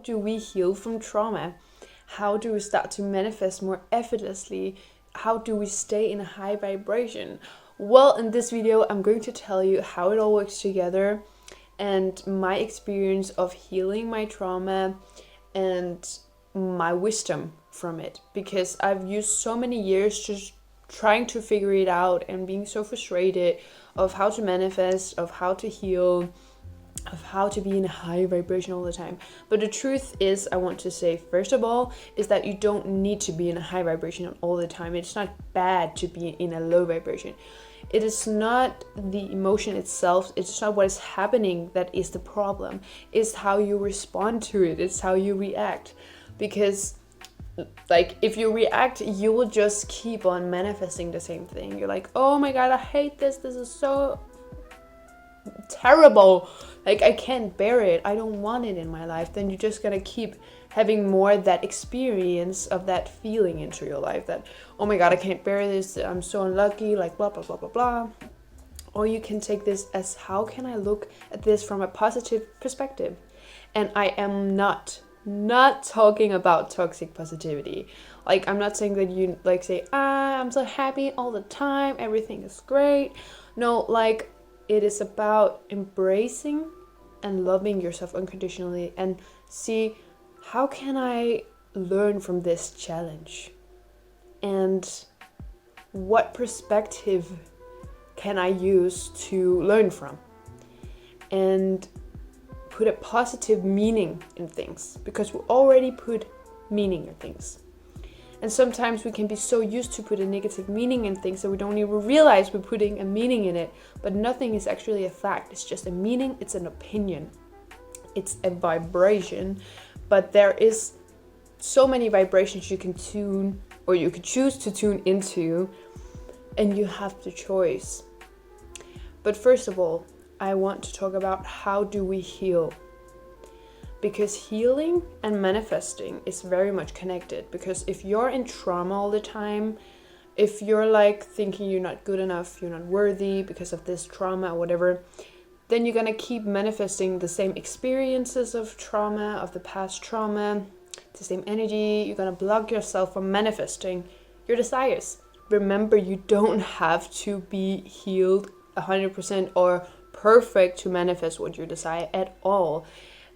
do we heal from trauma? How do we start to manifest more effortlessly? How do we stay in a high vibration? Well, in this video, I'm going to tell you how it all works together and my experience of healing my trauma and my wisdom from it, because I've used so many years just trying to figure it out and being so frustrated of how to manifest, of how to heal, of how to be in a high vibration all the time. But the truth is, I want to say first of all, is that you don't need to be in a high vibration all the time. It's not bad to be in a low vibration. It is not the emotion itself, it's not what is happening that is the problem. It's how you respond to it, it's how you react. Because like if you react, you will just keep on manifesting the same thing. You're like, oh my god, I hate this is so terrible, like I can't bear it, I don't want it in my life. Then you're just gonna keep having more that experience of that feeling into your life, that oh my god, I can't bear this, I'm so unlucky, like blah blah blah blah blah. Or you can take this as, how can I look at this from a positive perspective? And I am not talking about toxic positivity. Like, I'm not saying that you like say, I'm so happy all the time, everything is great. No, like, it is about embracing and loving yourself unconditionally and see, how can I learn from this challenge? And what perspective can I use to learn from? And put a positive meaning in things, because we already put meaning in things. And sometimes we can be so used to put a negative meaning in things that we don't even realize we're putting a meaning in it. But nothing is actually a fact. It's just a meaning. It's an opinion. It's a vibration. But there is so many vibrations you can tune, or you could choose to tune into, and you have the choice. But first of all, I want to talk about, how do we heal? Because healing and manifesting is very much connected. Because if you're in trauma all the time, if you're like thinking you're not good enough, you're not worthy because of this trauma or whatever, then you're gonna keep manifesting the same experiences of trauma, of the past trauma, the same energy. You're gonna block yourself from manifesting your desires. Remember, you don't have to be healed 100% or perfect to manifest what you desire at all.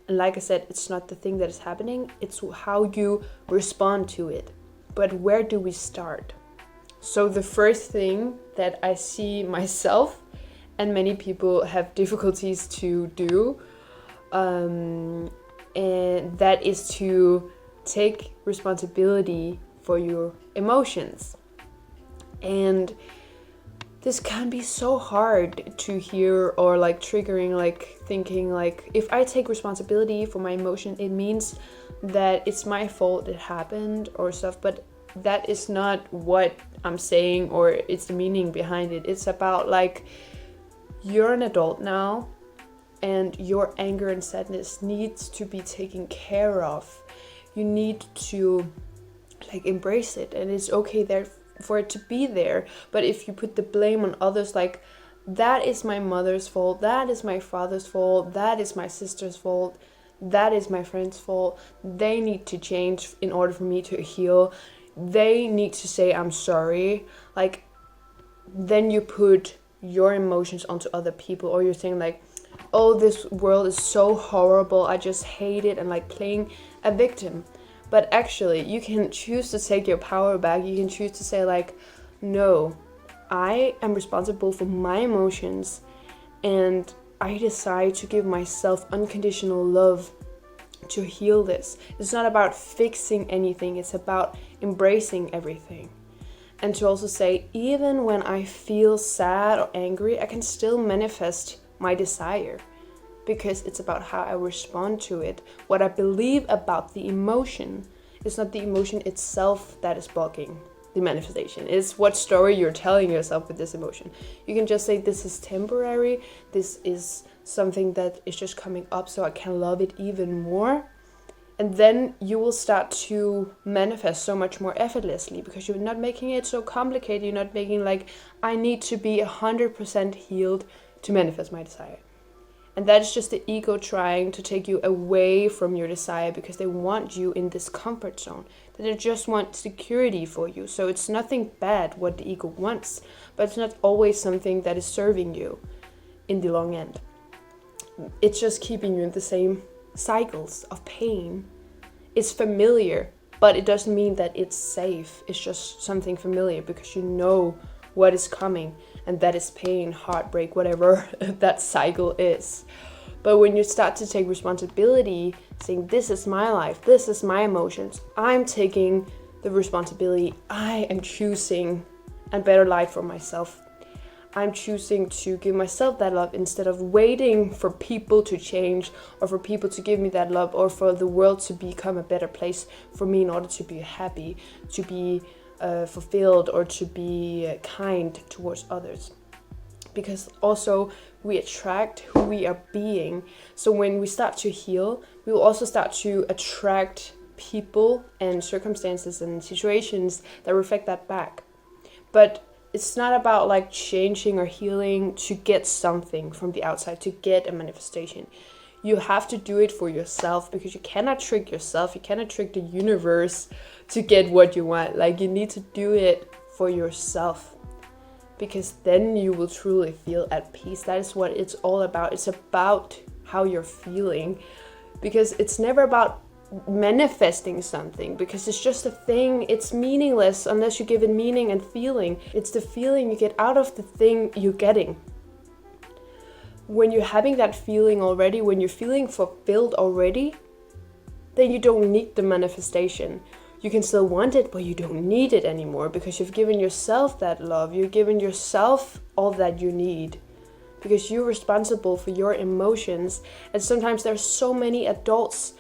And like I said, it's not the thing that is happening, it's how you respond to it. But where do we start? So the first thing that I see myself and many people have difficulties to do, and that is to take responsibility for your emotions. And this can be so hard to hear, or like triggering, like thinking like, if I take responsibility for my emotion, it means that it's my fault it happened or stuff. But that is not what I'm saying, or it's the meaning behind it. It's about like, you're an adult now and your anger and sadness needs to be taken care of. You need to like embrace it, and it's okay there for it to be there. But if you put the blame on others, like, that is my mother's fault, that is my father's fault, that is my sister's fault, that is my friend's fault, they need to change in order for me to heal, they need to say I'm sorry, like, then you put your emotions onto other people. Or you're saying like, oh, this world is so horrible, I just hate it, and like playing a victim. But actually, you can choose to take your power back. You can choose to say like, no, I am responsible for my emotions, and I decide to give myself unconditional love to heal this. It's not about fixing anything, it's about embracing everything. And to also say, even when I feel sad or angry, I can still manifest my desire. Because it's about how I respond to it. What I believe about the emotion. It's not the emotion itself that is blocking the manifestation. It's what story you're telling yourself with this emotion. You can just say, this is temporary. This is something that is just coming up so I can love it even more. And then you will start to manifest so much more effortlessly, because you're not making it so complicated. You're not making like, I need to be 100% healed to manifest my desire. And that is just the ego trying to take you away from your desire because they want you in this comfort zone. They just want security for you. So it's nothing bad what the ego wants, but it's not always something that is serving you in the long end. It's just keeping you in the same cycles of pain. It's familiar, but it doesn't mean that it's safe. It's just something familiar because you know what is coming, and that is pain, heartbreak, whatever that cycle is. But when you start to take responsibility, saying, this is my life, this is my emotions, I'm taking the responsibility, I am choosing a better life for myself. I'm choosing to give myself that love instead of waiting for people to change or for people to give me that love or for the world to become a better place for me in order to be happy, to be fulfilled, or to be kind towards others. Because also we attract who we are being. So when we start to heal, we will also start to attract people and circumstances and situations that reflect that back. But it's not about like changing or healing to get something from the outside, to get a manifestation. You have to do it for yourself because you cannot trick yourself. You cannot trick the universe to get what you want. Like, you need to do it for yourself because then you will truly feel at peace. That is what it's all about. It's about how you're feeling, because it's never about manifesting something, because it's just a thing. It's meaningless unless you give it meaning and feeling. It's the feeling you get out of the thing you're getting. When you're having that feeling already, when you're feeling fulfilled already, then you don't need the manifestation. You can still want it, but you don't need it anymore because you've given yourself that love. You've given yourself all that you need because you're responsible for your emotions. And sometimes there's so many adults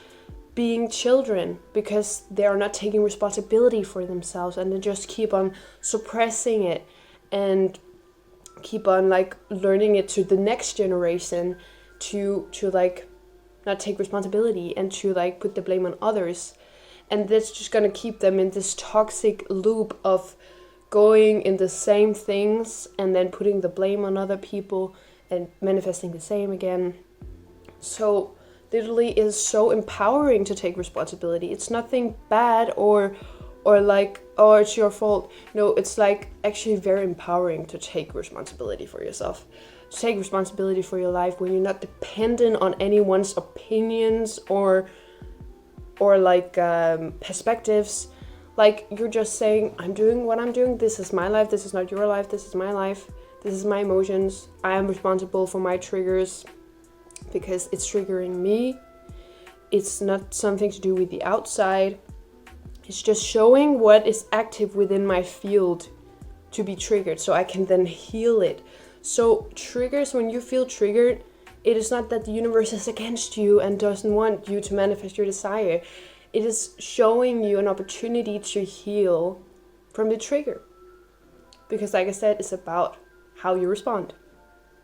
being children because they are not taking responsibility for themselves, and they just keep on suppressing it and keep on like learning it to the next generation to like not take responsibility and to like put the blame on others. And that's just gonna keep them in this toxic loop of going in the same things and then putting the blame on other people and manifesting the same again. So literally it is so empowering to take responsibility. It's nothing bad or like, oh, it's your fault. No, it's like actually very empowering to take responsibility for yourself. To take responsibility for your life when you're not dependent on anyone's opinions or like perspectives. Like, you're just saying, I'm doing what I'm doing. This is my life. This is not your life. This is my life. This is my emotions. I am responsible for my triggers because it's triggering me. It's not something to do with the outside. It's just showing what is active within my field to be triggered so I can then heal it. So triggers, when you feel triggered, it is not that the universe is against you and doesn't want you to manifest your desire. It is showing you an opportunity to heal from the trigger. Because like I said, it's about how you respond.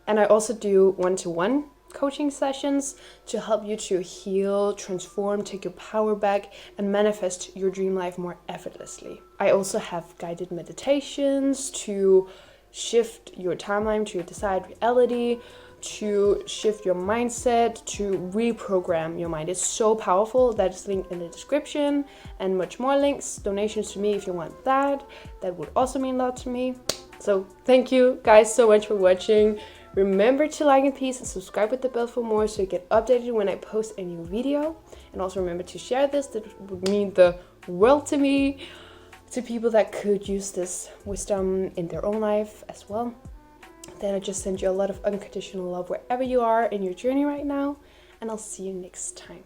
And I also do one-to-one coaching sessions to help you to heal, transform, take your power back, and manifest your dream life more effortlessly. I also have guided meditations to shift your timeline to your desired reality, to shift your mindset, to reprogram your mind. It's so powerful. That is linked in the description, and much more links, donations to me if you want that. That would also mean a lot to me. So thank you guys so much for watching. Remember to like and please and subscribe with the bell for more so you get updated when I post a new video. And also remember to share this. That would mean the world to me, to people that could use this wisdom in their own life as well. Then I just send you a lot of unconditional love wherever you are in your journey right now. And I'll see you next time.